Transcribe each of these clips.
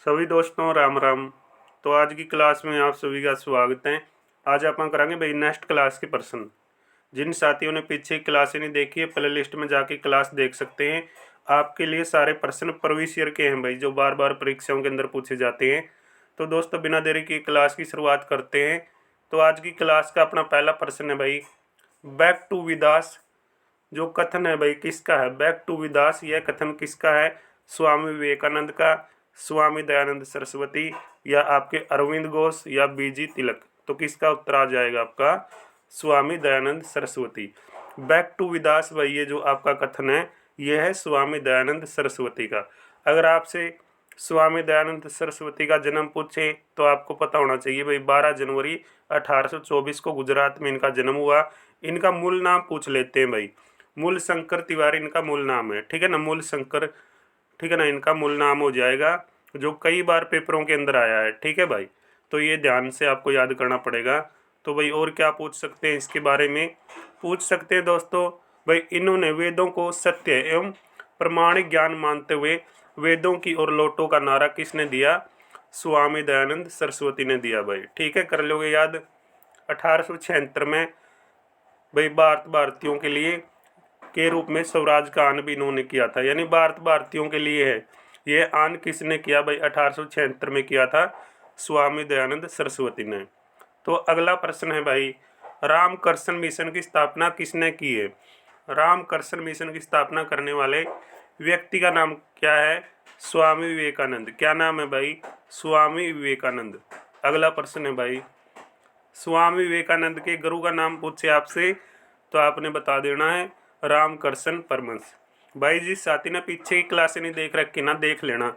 सभी दोस्तों राम राम। तो आज की क्लास में आप सभी का स्वागत है। आज आप करेंगे भाई नेक्स्ट क्लास के प्रश्न। जिन साथियों ने पीछे क्लास नहीं देखी है प्ले लिस्ट में जाके क्लास देख सकते हैं। आपके लिए सारे प्रश्न प्रीवियस ईयर के हैं भाई, जो बार बार परीक्षाओं के अंदर पूछे जाते हैं। तो दोस्तों बिना देरी की क्लास की शुरुआत करते हैं। तो आज की क्लास का अपना पहला प्रश्न है भाई, बैक टू विदास। जो कथन है भाई किसका है? बैक टू विदास, यह कथन किसका है? स्वामी विवेकानंद का, स्वामी दयानंद सरस्वती, या आपके अरविंद घोष, या बीजी तिलक? तो किसका उत्तर आ जाएगा आपका? स्वामी दयानंद सरस्वती। बैक टू विदास भाई, ये जो आपका कथन है यह है स्वामी दयानंद सरस्वती का। अगर आपसे स्वामी दयानंद सरस्वती का जन्म पूछे तो आपको पता होना चाहिए भाई 12 जनवरी 1824 को गुजरात में इनका जन्म हुआ। इनका मूल नाम पूछ लेते हैं भाई। मूल शंकर तिवारी इनका मूल नाम है, ठीक है ना। मूल शंकर, ठीक है ना, इनका मूल नाम हो जाएगा, जो कई बार पेपरों के अंदर आया है, ठीक है भाई। तो ये ध्यान से आपको याद करना पड़ेगा। तो भाई और क्या पूछ सकते हैं इसके बारे में? पूछ सकते हैं दोस्तों भाई, इन्होंने वेदों को सत्य एवं प्रमाणिक ज्ञान मानते हुए वेदों की ओर लौटो का नारा किसने दिया? स्वामी दयानंद सरस्वती ने दिया भाई, ठीक है, कर लोगे याद। 1876 में भाई भारतीयों के लिए के रूप में स्वराज का आन भी इन्होंने किया था, यानी भारतीयों के लिए है। ये आन किसने किया भाई? 1876 में किया था स्वामी दयानंद सरस्वती ने। तो अगला प्रश्न है भाई, रामकृष्ण मिशन की स्थापना किसने की है? रामकृष्ण मिशन की स्थापना करने वाले व्यक्ति का नाम क्या है? स्वामी विवेकानंद। क्या नाम है भाई? स्वामी विवेकानंद। अगला प्रश्न है भाई, स्वामी विवेकानंद के गुरु का नाम पूछे आपसे तो आपने बता देना है रामकृष्ण परमहंस। भाई जिस साथी ने पीछे की क्लास नहीं देख रखी ना, देख लेना,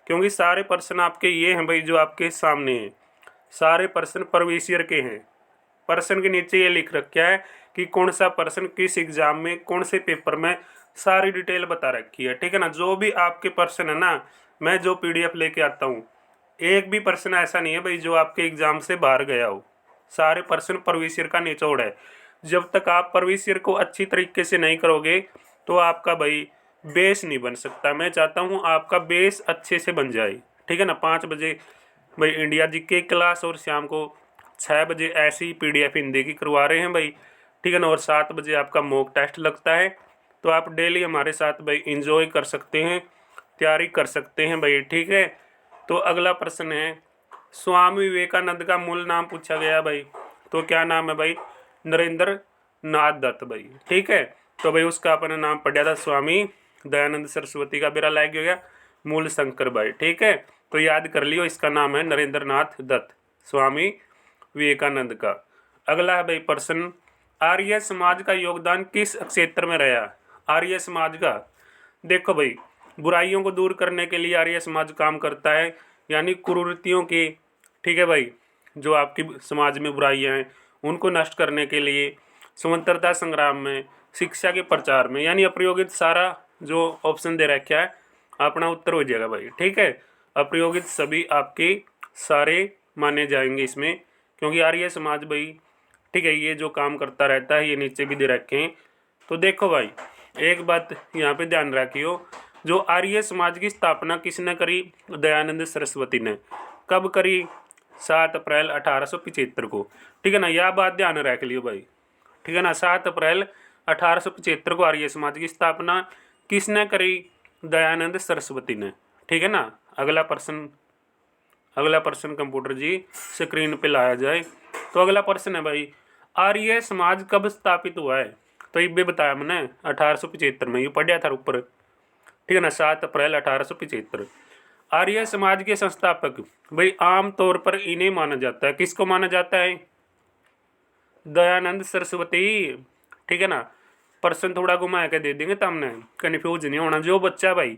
क्योंकि सारे प्रश्न आपके ये हैं भाई जो आपके सामने हैं। सारे प्रश्न प्रीवियस ईयर के हैं। प्रश्न के नीचे ये लिख रखा है कि कौन सा प्रश्न किस एग्जाम में कौन से पेपर में, सारी डिटेल बता रखी है, ठीक है ना। जो भी आपके प्रश्न है ना, मैं जो PDF लेके आता हूँ, एक भी प्रश्न ऐसा नहीं है भाई जो आपके एग्जाम से बाहर गया हो। सारे प्रश्न प्रीवियस ईयर का निचोड़ है। जब तक आप प्रीवियस ईयर को अच्छी तरीके से नहीं करोगे तो आपका भाई बेस नहीं बन सकता। मैं चाहता हूँ आपका बेस अच्छे से बन जाए, ठीक है ना। 5 बजे भाई इंडिया जीके क्लास, और शाम को 6 बजे ऐसी PDF हिंदी की करवा रहे हैं भाई, ठीक है ना। और 7 बजे आपका मॉक टेस्ट लगता है। तो आप डेली हमारे साथ भाई इंजॉय कर सकते हैं, तैयारी कर सकते हैं भाई, ठीक है। तो अगला प्रश्न है, स्वामी विवेकानंद का मूल नाम पूछा गया भाई, तो क्या नाम है भाई? नरेंद्र नाथ दत्त भाई, ठीक है। तो भाई उसका अपना नाम पढ़ था स्वामी दयानंद सरस्वती का बेरा लायक हो गया मूल शंकर भाई, ठीक है। तो याद कर लियो, इसका नाम है नरेंद्र नाथ दत्त, स्वामी विवेकानंद का। अगला है भाई प्रश्न, आर्य समाज का योगदान किस क्षेत्र में रहा? आर्य समाज का, देखो भाई, बुराइयों को दूर करने के लिए आर्य समाज काम करता है, यानी कुरीतियों की, ठीक है भाई, जो आपकी समाज में बुराइयां हैं उनको नष्ट करने के लिए, स्वतंत्रता संग्राम में, शिक्षा के प्रचार में, यानी अप्रयोगित सारा जो ऑप्शन दे रखा है अपना उत्तर हो जाएगा भाई, ठीक है। अप्रयोगित सभी आपके सारे माने जाएंगे इसमें, क्योंकि आर्य समाज भाई, ठीक है, ये जो काम करता रहता है, ये नीचे भी दे रखे हैं। तो देखो भाई एक बात यहाँ पे ध्यान रखियो, जो आर्य समाज की स्थापना किसने करी? दयानंद सरस्वती ने। कब करी? 7 अप्रैल 1875 को, ठीक है ना। यह बात ध्यान रख लियो भाई, ठीक है ना। 7 अप्रैल 1875 को आर्य समाज की स्थापना किसने करी? दयानंद सरस्वती ने, ठीक है ना। अगला प्रश्न कंप्यूटर जी स्क्रीन पे लाया जाए। तो अगला प्रश्न है भाई, आर्य समाज कब स्थापित हुआ है? तो ये भी बताया मैंने 1875 में, ये पढ़ा था ऊपर, ठीक है ना। 7 अप्रैल 1875। आर्य समाज के संस्थापक भाई आम तौर पर इन्हें माना जाता है, किसको माना जाता है? दयानंद सरस्वती, ठीक है ना। प्रश्न थोड़ा घुमा के दे देंगे तो हमने कन्फ्यूज नहीं होना। जो बच्चा भाई,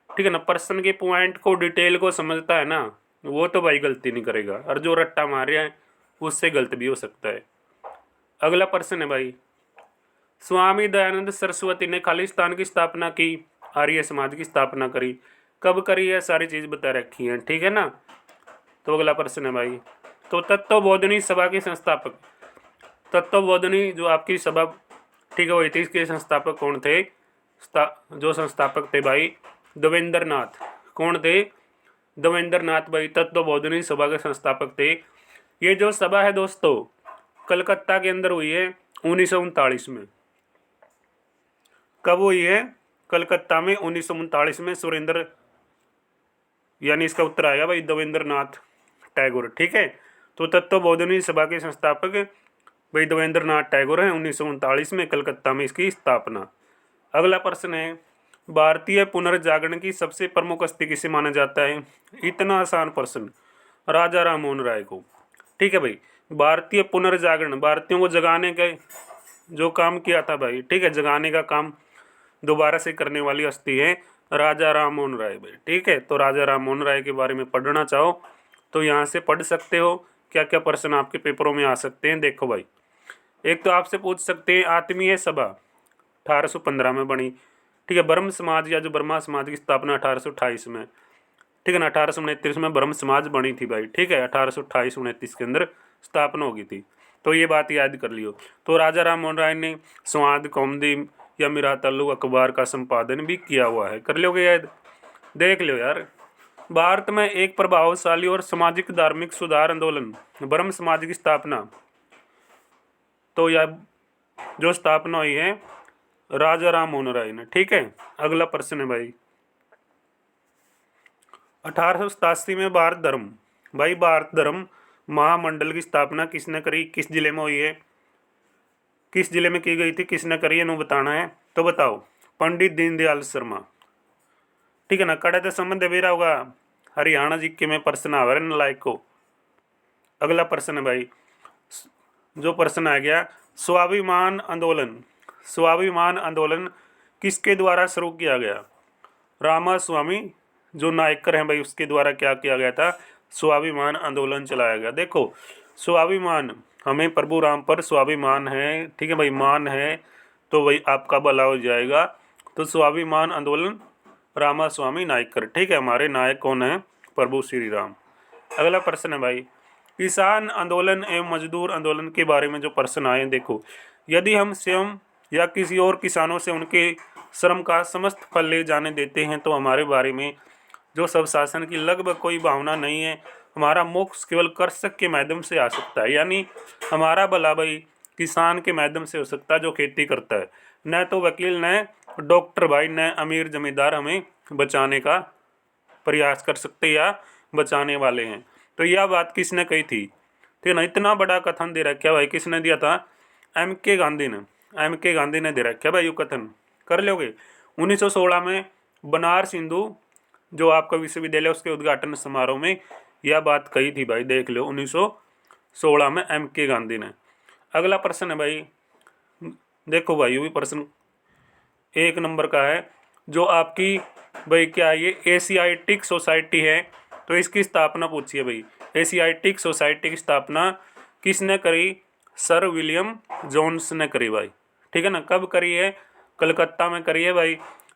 ठीक है ना, प्रश्न के पॉइंट को डिटेल को समझता है ना, वो तो भाई गलती नहीं करेगा, और जो रट्टा मार रहा है उससे गलत भी हो सकता है। अगला प्रश्न है भाई, स्वामी दयानंद सरस्वती ने खालिस्तान की स्थापना की, आर्य समाज की स्थापना करी, कब करी है, सारी चीज़ बता रखी है, ठीक है ना। तो अगला प्रश्न है भाई, तो तत्वबोधिनी सभा के संस्थापक, तत्वबोधिनी जो आपकी सभा, ठीक है, वो थी, इसके संस्थापक कौन थे? जो संस्थापक थे भाई देवेंद्र नाथ, कौन थे? देवेंद्र नाथ भाई तत्वबोधिनी सभा के संस्थापक थे। ये जो सभा है दोस्तों कलकत्ता के अंदर हुई है 1939 में। कब हुई है? कलकत्ता में 1939 में। सुरेंद्र, यानी इसका उत्तर आएगा भाई देवेंद्र नाथ टैगोर। ठीक है, तो तत्वबोधिनी सभा के संस्थापक भाई देवेंद्र नाथ टैगोर हैं। 1939 में कलकत्ता में इसकी स्थापना। अगला प्रश्न है, भारतीय पुनर्जागरण की सबसे प्रमुख हस्ती किसे माना जाता है? इतना आसान प्रश्न, राजा राममोहन राय को। ठीक है भाई, भारतीय पुनर्जागरण, भारतीयों को जगाने का जो काम किया था भाई, ठीक है, जगाने का काम दोबारा से करने वाली हस्ती है राजा राममोहन राय भाई। ठीक है, तो राजा राममोहन राय के बारे में पढ़ना चाहो तो यहाँ से पढ़ सकते हो। क्या क्या प्रश्न आपके पेपरों में आ सकते हैं देखो भाई। एक तो आपसे पूछ सकते हैं आत्मीय सभा 1815 में बनी। ठीक है, ब्रह्म समाज या जो ब्रह्मा समाज की स्थापना 1828 में। ठीक है ना, 1829 में ब्रह्म समाज बनी थी भाई। ठीक है, 1828-29 के अंदर स्थापना होगी थी। तो ये बात याद कर लियो। तो राजा राममोहन राय ने संवाद कौमुदी या मीरा तालुक अखबार का संपादन भी किया हुआ है। कर लोगे याद, देख लो यार। भारत में एक प्रभावशाली और सामाजिक धार्मिक सुधार आंदोलन ब्रह्म समाज की स्थापना, तो यह जो स्थापना हुई है राजा राममोहन राय ने। ठीक है, अगला प्रश्न है भाई, 1887 में भारत धर्म, भाई भारत धर्म महामंडल की स्थापना किसने करी? किस जिले में हुई है? किस जिले में की गई थी? किसने करी है? बताना है तो बताओ। पंडित दीनदयाल शर्मा। ठीक है ना, कड़े तो संबंध भी रहा होगा हरियाणा जी के में प्रश्न आ रहे नालायक को। अगला प्रश्न है भाई, जो प्रश्न आ गया, स्वाभिमान आंदोलन, स्वाभिमान आंदोलन किसके द्वारा शुरू किया गया? रामास्वामी जो नायकर हैं भाई उसके द्वारा क्या किया गया था? स्वाभिमान आंदोलन चलाया गया। देखो स्वाभिमान, हमें प्रभु राम पर स्वाभिमान है। ठीक है भाई, मान है तो भाई आपका भला हो जाएगा। तो स्वाभिमान आंदोलन रामास्वामी नायकर। ठीक है, हमारे नायक कौन है? प्रभु श्री राम। अगला प्रश्न है भाई, किसान आंदोलन एवं मजदूर आंदोलन के बारे में जो प्रश्न आए देखो, यदि हम स्वयं या किसी और किसानों से उनके श्रम का समस्त फल ले जाने देते हैं तो हमारे बारे में जो सब शासन की लगभग कोई भावना नहीं है। हमारा मोक्ष केवल कृषक के माध्यम से आ सकता है, यानी हमारा भला भाई किसान के माध्यम से हो सकता है जो खेती करता है, न तो वकील न डॉक्टर भाई न अमीर जमींदार हमें बचाने का प्रयास कर सकते या बचाने वाले हैं। तो यह बात किसने कही थी? ठीक ना, इतना बड़ा कथन दे रखा भाई, किसने दिया था? M.K. गांधी ने। M.K. गांधी ने दे रखा भाई, ये कथन कर लोगे। 1916 में बनारस हिंदू जो आपका विश्वविद्यालय उसके उद्घाटन समारोह में यह बात कही थी भाई, देख लो 1916 में M.K. गांधी ने। अगला प्रश्न है भाई, देखो भाई ये भी प्रश्न एक नंबर का है, जो आपकी भाई क्या ये एशियाटिक सोसाइटी है तो इसकी स्थापना पूछी है भाई। एशियाटिक सोसाइटी की स्थापना किसने करी? सर विलियम जोन्स ने करी भाई। ठीक है ना, कब करी है? कलकत्ता में करी है भाई,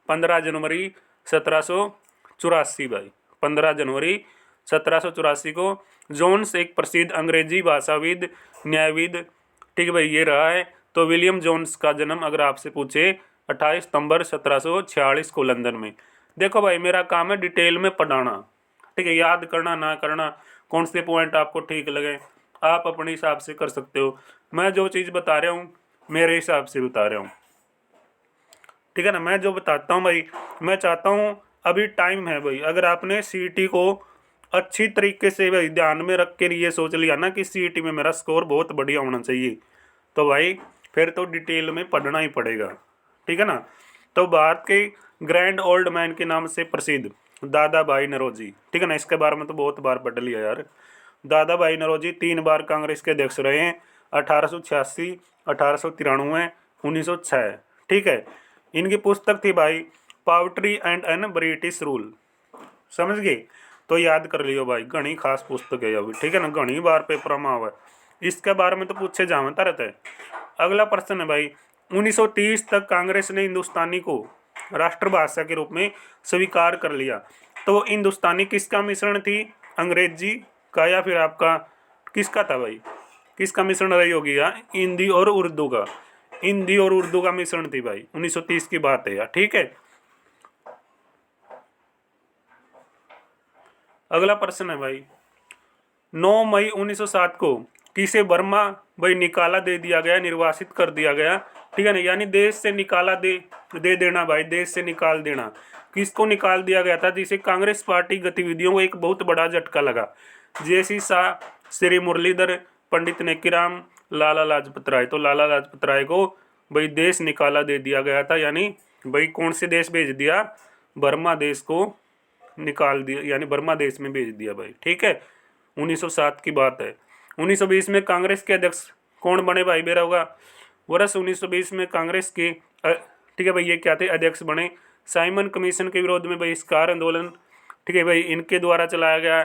15 जनवरी 1784 भाई। 15 जनवरी 1784 को जोन्स एक प्रसिद्ध अंग्रेजी भाषाविद न्यायविद, ठीक भाई ये रहा है। तो विलियम जोन्स का जन्म अगर आपसे पूछे 28 सितंबर 1746 को लंदन में। देखो भाई मेरा काम है डिटेल में पढ़ाना, ठीक है, याद करना ना करना, कौन से पॉइंट आपको ठीक लगे आप अपने हिसाब से कर सकते हो। मैं जो चीज़ बता रहा हूँ मेरे हिसाब से बता रहा हूँ, ठीक है ना। मैं जो बताता हूँ भाई, मैं चाहता हूँ अभी टाइम है भाई, अगर आपने सीईटी को अच्छी तरीके से भाई ध्यान में रख के ये सोच लिया ना कि सीईटी में मेरा स्कोर बहुत बढ़िया होना चाहिए, तो भाई फिर तो डिटेल में पढ़ना ही पड़ेगा, ठीक है ना। तो भारत के ग्रैंड ओल्ड मैन के नाम से प्रसिद्ध दादा भाई नौरोजी, ठीक है ना, इसके बारे में तो बहुत बार पढ़ लिया यार। दादा भाई नौरोजी 3 बार कांग्रेस के अध्यक्ष रहे हैं, 1886, 1893, 1906, ठीक है। इनकी पुस्तक थी भाई poverty and un British rule, समझ गए। तो याद कर लियो भाई, घनी खास पुस्तक है अभी, ठीक है ना, घनी बार पेपर में आवा, इसके बारे में तो पूछे जाता रहता है। अगला प्रश्न है भाई, 1930 तक कांग्रेस ने हिंदुस्तानी को राष्ट्रभाषा के रूप में स्वीकार कर लिया। तो हिंदुस्तानी किसका मिश्रण थी? अंग्रेजी का या फिर आपका किसका था भाई? किसका मिश्रण रही होगी यार? हिंदी और उर्दू का, हिंदी और उर्दू का मिश्रण थी भाई, 1930 की बात है यार, ठीक है। अगला प्रश्न है भाई, 9 मई 1907 को किसे बर्मा भाई निकाला दे दिया गया, निर्वासित कर दिया गया, ठीक है ना, यानी देश से निकाला दे देना भाई, देश से निकाल देना। किसको निकाल दिया गया था? जिसे कांग्रेस पार्टी गतिविधियों को एक बहुत बड़ा झटका लगा। जेसी शाह, श्री मुरलीधर, पंडित नेकीराम, लाला लाजपत राय। तो लाला लाजपत राय को भाई देश निकाला दे दिया गया था, यानी भाई कौन से देश भेज दिया? बर्मा देश को निकाल दिया, यानी बर्मा देश में भेज दिया भाई, ठीक है। 1907 की बात है। 1920 में कांग्रेस के अध्यक्ष कौन बने भाई बेरा होगा? वर्ष 1920 में कांग्रेस के ठीक है भाई, ये क्या थे? अध्यक्ष बने साइमन कमीशन के विरोध में बहिष्कार आंदोलन, ठीक है भाई, इनके द्वारा चलाया गया।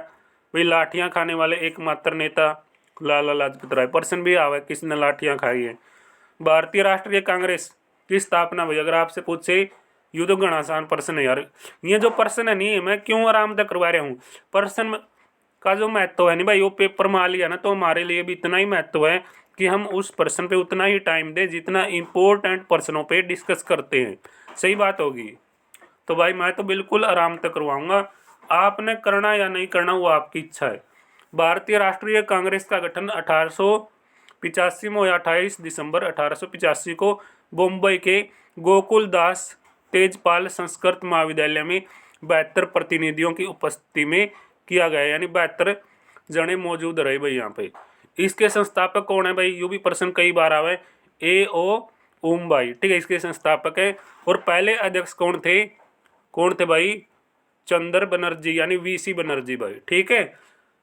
भाई लाठियां खाने वाले एकमात्र नेता लाला लाजपत राय। प्रश्न भी आवा किसने लाठियां खाई है? भारतीय राष्ट्रीय कांग्रेस की स्थापना भाई, अगर आपसे पूछे, यूँ तो घना आसान प्रश्न है यार। ये जो प्रश्न है नहीं, मैं क्यों आराम तक करवा रहा हूँ, प्रश्न का जो महत्व है नहीं भाई, वो पेपर में आ लिया ना, तो हमारे लिए भी इतना ही महत्व है कि हम उस प्रश्न पे उतना ही टाइम दें जितना इम्पोर्टेंट प्रश्नों पे डिस्कस करते हैं। सही बात होगी। तो भाई मैं तो बिल्कुल आराम तक करवाऊंगा, आपने करना या नहीं करना वो आपकी इच्छा है। भारतीय राष्ट्रीय कांग्रेस का गठन 1885 में हुआ। 28 दिसंबर 1885 को मुंबई के गोकुल दास तेजपाल संस्कृत महाविद्यालय में 72 प्रतिनिधियों की उपस्थिति में किया गया, यानी 72 जने मौजूद रहे भाई यहाँ पे। इसके संस्थापक कौन है भाई? यू भी प्रश्न कई बार आवे। A.O. ओम भाई, ठीक है, इसके संस्थापक है। और पहले अध्यक्ष कौन थे भाई? चंद्र बनर्जी, यानी VC बनर्जी भाई, ठीक है।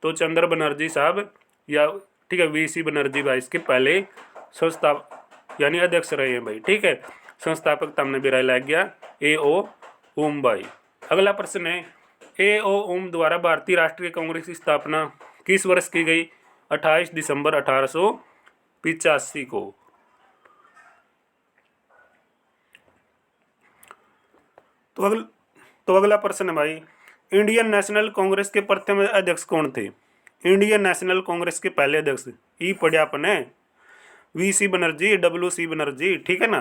तो चंद्र बनर्जी साहब, या ठीक है VC बनर्जी भाई इसके पहले संस्थापक यानी अध्यक्ष रहे हैं भाई, ठीक है। संस्थापक तमने भी लग गया A.O. ओम भाई। अगला प्रश्न है, A.O. ओम द्वारा भारतीय राष्ट्रीय कांग्रेस की स्थापना किस वर्ष की गई? 28 दिसंबर 1885 को। तो अगला प्रश्न है भाई, इंडियन नेशनल कांग्रेस के प्रथम अध्यक्ष कौन थे? इंडियन नेशनल कांग्रेस के पहले अध्यक्ष ई पढ़िया अपने VC बनर्जी, WC बनर्जी, ठीक है ना।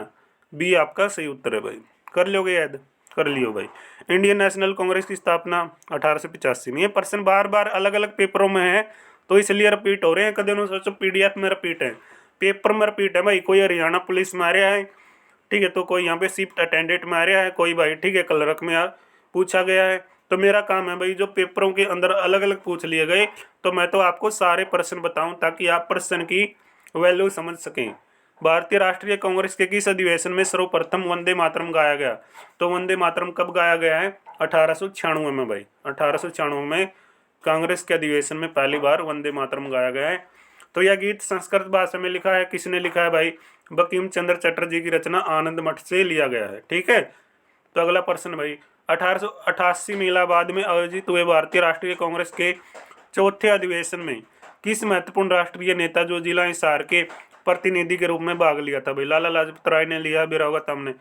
बी आपका सही उत्तर है भाई, कर लोगे याद? कर लियो भाई। इंडियन नेशनल कांग्रेस की स्थापना 1885 में। ये प्रश्न बार बार अलग अलग पेपरों में है, तो इसलिए रिपीट हो रहे हैं। कदम सोचो PDF में रिपीट है, पेपर में रिपीट है भाई। कोई हरियाणा पुलिस में आ रहा है, ठीक है, तो कोई यहाँ पे शिफ्ट अटेंडेंट में आ रहा है, कोई भाई ठीक है क्लर्क में पूछा गया है। तो मेरा काम है भाई जो पेपरों के अंदर अलग अलग पूछ लिए गए, तो मैं तो आपको सारे प्रश्न बताऊं ताकि आप प्रश्न की वैल्यू समझ सकें। भारतीय राष्ट्रीय कांग्रेस के किस अधिवेशन में सर्वप्रथम वंदे मातरम गाया गया? तो वंदे मातरम कब गाया गया है? 1896 में भाई, 1896 में कांग्रेस के अधिवेशन में पहली बार वंदे मातरम गाया गया है। तो यह गीत संस्कृत भाषा में लिखा है, किसने लिखा है भाई? बंकिम चंद्र चटर्जी की रचना आनंद मठ से लिया गया है, ठीक है। तो अगला प्रश्न भाई, 1888 में इलाहाबाद में आयोजित हुए भारतीय राष्ट्रीय कांग्रेस के चौथे अधिवेशन में किस महत्वपूर्ण राष्ट्रीय नेता जो जिला हिसार के प्रतिनिधि के रूप में भाग लिया था भाई? लाला लाजपत राय ने लिया, बेरा होगा तमने,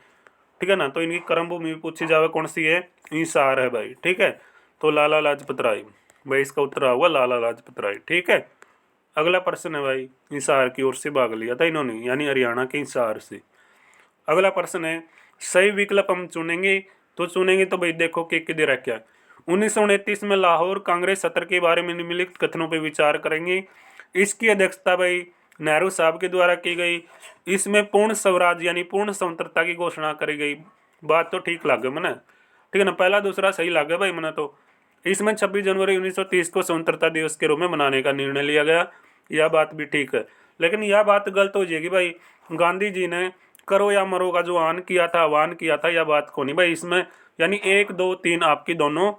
ठीक है ना। तो इनकी कर्म भूमि पूछी जावे कौन सी है? हिसार है भाई, ठीक है। तो लाला लाजपत राय भाई, इसका उत्तर होगा लाला लाजपत राय, ठीक है। अगला प्रश्न है भाई, हिसार की ओर से भाग लिया था इन्होंने, यानी हरियाणा के हिसार से। अगला प्रश्न है, सही विकल्प हम चुनेंगे तो भाई देखो कि दे रखा है। 1929 में लाहौर कांग्रेस सत्र के बारे में निम्नलिखित कथनों पर विचार करेंगे। इसकी अध्यक्षता भाई नेहरू साहब के द्वारा की गई। इसमें पूर्ण स्वराज यानी पूर्ण स्वतंत्रता की घोषणा करी गई। बात तो ठीक लगे मने, ठीक है ना, पहला दूसरा सही लगे भाई मने। तो इसमें 26 जनवरी 1930 को स्वतंत्रता दिवस के रूप में मनाने का निर्णय लिया गया। यह बात भी ठीक है, लेकिन यह बात गलत हो जाएगी भाई। गांधी जी ने करो या मरो का जो आह्वान किया था, यह बात को नहीं भाई इसमें, यानी 1 2 3 आपकी दोनों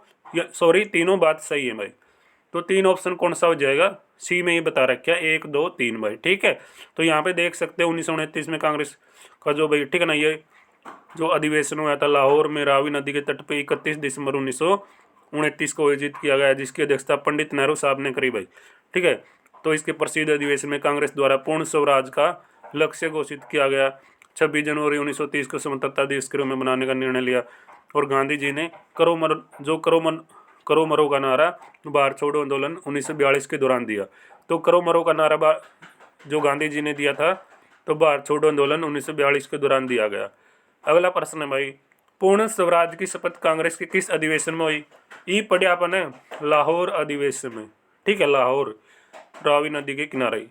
तीनों बात सही है भाई। तो 3 ऑप्शन कौन सा हो जाएगा? सी में ही बता रखा है 1 2 3 भाई, ठीक है। तो यहाँ पे देख सकते हैं 1929 में कांग्रेस का जो भाई, ठीक है ना, ये जो अधिवेशन हुआ था लाहौर में रावी नदी के तट पे 31 दिसंबर 1929 को आयोजित किया गया, जिसकी अध्यक्षता पंडित नेहरू साहब ने करी भाई, ठीक है। तो इसके प्रसिद्ध अधिवेशन में कांग्रेस द्वारा पूर्ण स्वराज का लक्ष्य घोषित किया गया। 26 जनवरी 1930 को स्वतंत्रता दिवस के रूप में मनाने का निर्णय लिया। और गांधी जी ने करो मरो का नारा भारत छोड़ो आंदोलन 1942 के दौरान दिया। तो करो मरो का नारा जो गांधी जी ने दिया था, तो भारत छोड़ो आंदोलन 1942 के दौरान दिया गया। अगला प्रश्न है भाई, पूर्ण स्वराज की शपथ कांग्रेस के किस अधिवेशन में हुई? ई पढ़िया अपन है लाहौर अधिवेशन में, ठीक है, लाहौर, रावी नदी के किनारे।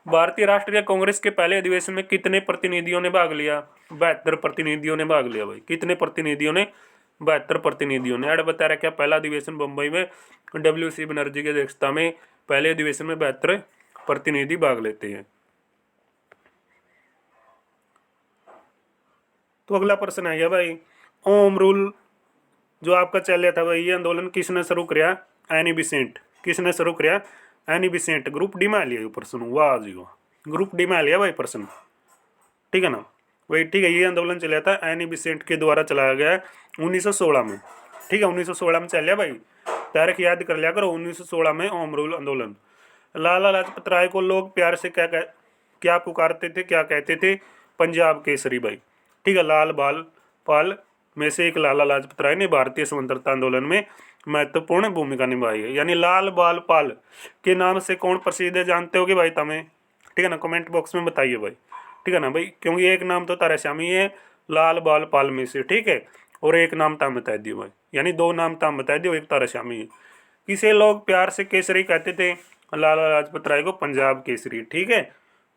भारतीय राष्ट्रीय कांग्रेस के पहले अधिवेशन में कितने प्रतिनिधियों ने भाग लिया? 72 प्रतिनिधियों ने भाग लिया भाई। कितने प्रतिनिधियों ने? 72 प्रतिनिधियों ने। ऐड बता रहा क्या पहला अधिवेशन बम्बई में WC बनर्जी की अध्यक्षता में, पहले अधिवेशन में 72 प्रतिनिधि भाग लेते हैं। तो अगला प्रश्न आ गया भाई, ओम रूल जो आपका चल रहा था भाई, ये आंदोलन किसने शुरू किया? Annie Besant. किसने शुरू किया? Annie Besant. ग्रुप डी में लिया प्रश्न, वाह जी वाह, ग्रुप डी में लिया भाई प्रश्न, ठीक है ना वही, ठीक है। ये आंदोलन चला था एनी बेसेंट के द्वारा चलाया गया 1916 में, ठीक है, 1916 में चल भाई, तारीख याद कर लिया करो, 1916 में ओम रूल आंदोलन। लाला लाजपत राय को लोग प्यार से क्या पुकारते थे, क्या कहते थे? पंजाब केसरी भाई, ठीक है। लाल बाल पाल में से एक लाला लाजपत राय ने भारतीय स्वतंत्रता आंदोलन में महत्वपूर्ण भूमिका निभाई है। यानी लाल बाल पाल के नाम से कौन प्रसिद्ध है जानते होगे भाई तमें, ठीक है ना, कमेंट बॉक्स में बताइए भाई, ठीक है ना भाई, क्योंकि एक नाम तो तारा श्यामी है लाल बाल पाल में से, ठीक है, और एक नाम ताम बता दियो भाई, यानी दो नाम ताम बता दियो, एक तारा श्यामी है। किसे लोग प्यार से केसरी कहते थे? लाला लाजपत राय को पंजाब केसरी, ठीक है,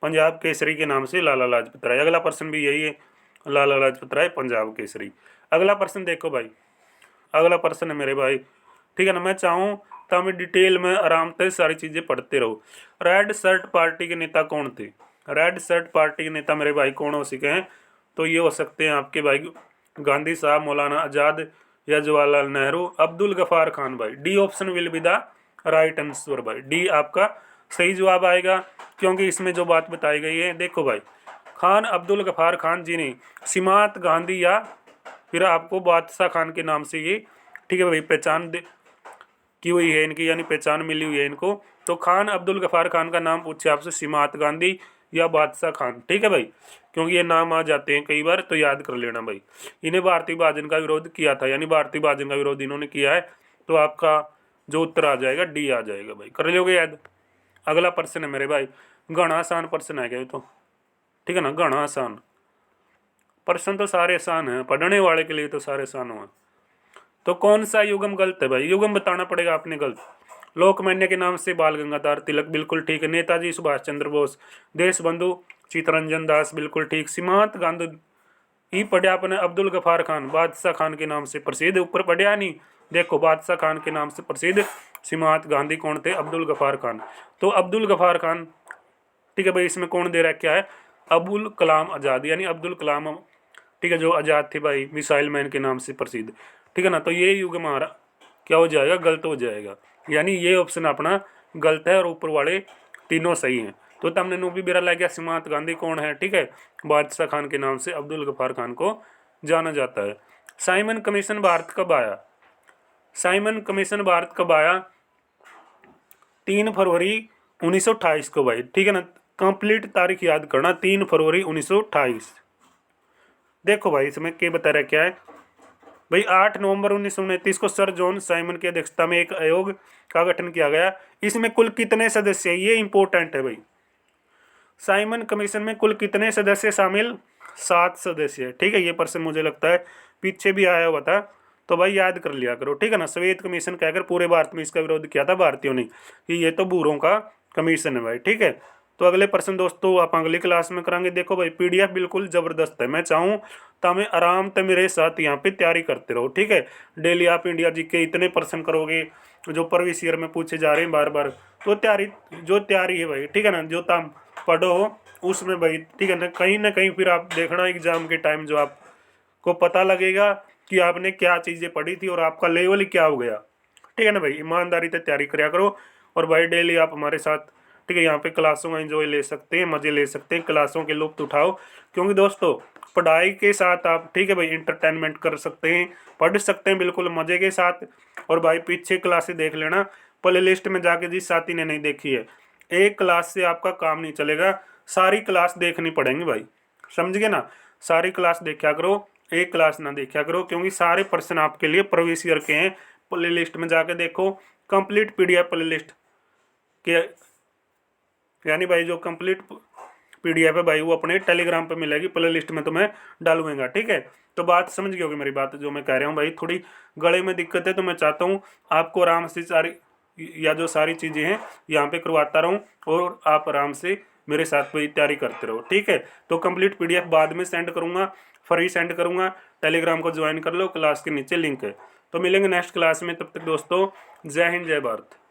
पंजाब केसरी के नाम से लाला लाजपत राय। अगला प्रश्न भी यही है, लाला लाजपत राय पंजाब केसरी। अगला प्रश्न देखो भाई, अगला प्रश्न है मेरे भाई, ठीक है ना, मैं चाहूँ तो हमें डिटेल में आराम से सारी चीज़ें पढ़ते रहो। रेड शर्ट पार्टी के नेता कौन थे? रेड शर्ट पार्टी के नेता मेरे भाई कौन हो सके हैं? तो ये हो सकते हैं आपके भाई गांधी साहब, मौलाना आज़ाद या जवाहरलाल नेहरू, अब्दुल गफार खान भाई। D option will be the right answer भाई, डी आपका सही जवाब आएगा, क्योंकि इसमें जो बात बताई गई है, देखो भाई, खान अब्दुल गफार खान जी ने सीमात गांधी या फिर आपको बादशाह खान के नाम से ये, ठीक है भाई, पहचान की हुई है इनकी, यानी पहचान मिली हुई है इनको। तो खान अब्दुल गफार खान का नाम पूछे आपसे सीमात गांधी या बादशाह खान, ठीक है भाई, क्योंकि ये नाम आ जाते हैं कई बार, तो याद कर लेना भाई। इन्हें भारतीय विभाजन का विरोध किया था, यानी भारतीय विभाजन का विरोध इन्होंने किया है, तो आपका जो उत्तर आ जाएगा डी आ जाएगा भाई, कर लोगे याद। अगला प्रश्न है मेरे भाई, घना आसान प्रश्न है क्या तो, ठीक है ना, घना आसान प्रश्न तो सारे आसान हैं, पढ़ने वाले के लिए तो सारे आसान हुए। तो कौन सा युगम गलत है भाई? युगम बताना पड़ेगा आपने गलत। लोकमान्य के नाम से बाल गंगाधर तिलक, बिल्कुल ठीक है। नेताजी सुभाष चंद्र बोस, देश बंधु चित्तरंजन दास, बिल्कुल ठीक। सीमांत गांधी ई पढ़िया अपने अब्दुल गफार खान, बादशाह खान के नाम से प्रसिद्ध, ऊपर पढ़िया नहीं, देखो बादशाह खान के नाम से प्रसिद्ध सीमांत गांधी कौन थे? अब्दुल गफार खान। तो अब्दुल गफार खान, ठीक है भाई, इसमें कौन दे रहा है, क्या है? अबुल कलाम आज़ाद, यानी अब्दुल कलाम, ठीक है, जो आज़ाद थे भाई, मिसाइल मैन के नाम से प्रसिद्ध, ठीक है ना। तो ये युग हमारा क्या हो जाएगा? गलत हो जाएगा, यानी ये ऑप्शन अपना गलत है और ऊपर वाले तीनों सही हैं। तो तमने नो भी बेरा लग गया, सीमांत गांधी कौन है, ठीक है, बादशाह खान के नाम से अब्दुल गफार खान को जाना जाता है। साइमन कमीशन भारत कब आया? साइमन कमीशन भारत कब आया? 3 फरवरी 1928 को भाई, ठीक है ना, कंप्लीट तारीख याद करना, 3 फरवरी 1928। देखो भाई इसमें क्या बता रहा क्या है भाई, 8 नवंबर 1929 को सर जॉन साइमन की अध्यक्षता में एक आयोग का गठन किया गया। इसमें कुल कितने सदस्य है, ये इंपॉर्टेंट है भाई। साइमन कमीशन में कुल कितने सदस्य शामिल? 7 सदस्य है, ठीक है। ये प्रश्न मुझे लगता है पीछे भी आया हुआ था, तो भाई याद कर लिया करो, ठीक है ना। श्वेत कमीशन कहकर पूरे भारत में इसका विरोध किया था भारतीयों ने कि ये तो बूढ़ों का कमीशन है भाई, ठीक है। तो अगले प्रश्न दोस्तों आप अगली क्लास में करांगे। देखो भाई PDF बिल्कुल ज़बरदस्त है, मैं चाहूँ तो हमें आराम से मेरे साथ यहाँ पे तैयारी करते रहो, ठीक है। डेली आप इंडिया जीके इतने प्रश्न करोगे जो प्रीवियस ईयर में पूछे जा रहे हैं बार बार, तो तैयारी है भाई, ठीक है ना, जो तुम पढ़ो उसमें भाई, ठीक है ना कहीं फिर आप देखना एग्जाम के टाइम जो आपको पता लगेगा कि आपने क्या चीज़ें पढ़ी थी और आपका लेवल क्या हो गया, ठीक है ना भाई। ईमानदारी से तैयारी करा करो और भाई डेली आप हमारे साथ, ठीक है, यहाँ पे क्लासों का एंजॉय ले सकते हैं, मज़े ले सकते हैं, क्लासों के लुत्फ उठाओ, क्योंकि दोस्तों पढ़ाई के साथ आप, ठीक है भाई, इंटरटेनमेंट कर सकते हैं, पढ़ सकते हैं बिल्कुल मज़े के साथ। और भाई पीछे क्लासें देख लेना प्ले लिस्ट में जाके, जिस साथी ने नहीं देखी है, एक क्लास से आपका काम नहीं चलेगा, सारी क्लास देखनी पड़ेंगी भाई, समझ गए ना। सारी क्लास देखा करो, एक क्लास ना देखा करो, क्योंकि सारे प्रश्न आपके लिए प्रीवियस ईयर के हैं। प्ले लिस्ट में जाके देखो, कंप्लीट PDF प्ले लिस्ट के, यानी भाई जो कंप्लीट PDF है भाई वो अपने टेलीग्राम पे मिलेगी, प्ले लिस्ट में तो मैं डालूंगा। ठीक है, तो बात समझ गए होगी मेरी बात जो मैं कह रहा हूँ भाई। थोड़ी गले में दिक्कत है तो मैं चाहता हूँ आपको आराम से सारी या जो सारी चीज़ें हैं यहाँ पे करवाता रहूँ और आप आराम से मेरे साथ कोई तैयारी करते रहो। ठीक है, तो कंप्लीट PDF बाद में सेंड करूँगा, फ्री सेंड करूँगा। टेलीग्राम को ज्वाइन कर लो, क्लास के नीचे लिंक है। तो मिलेंगे नेक्स्ट क्लास में, तब तक दोस्तों जय हिंद जय भारत।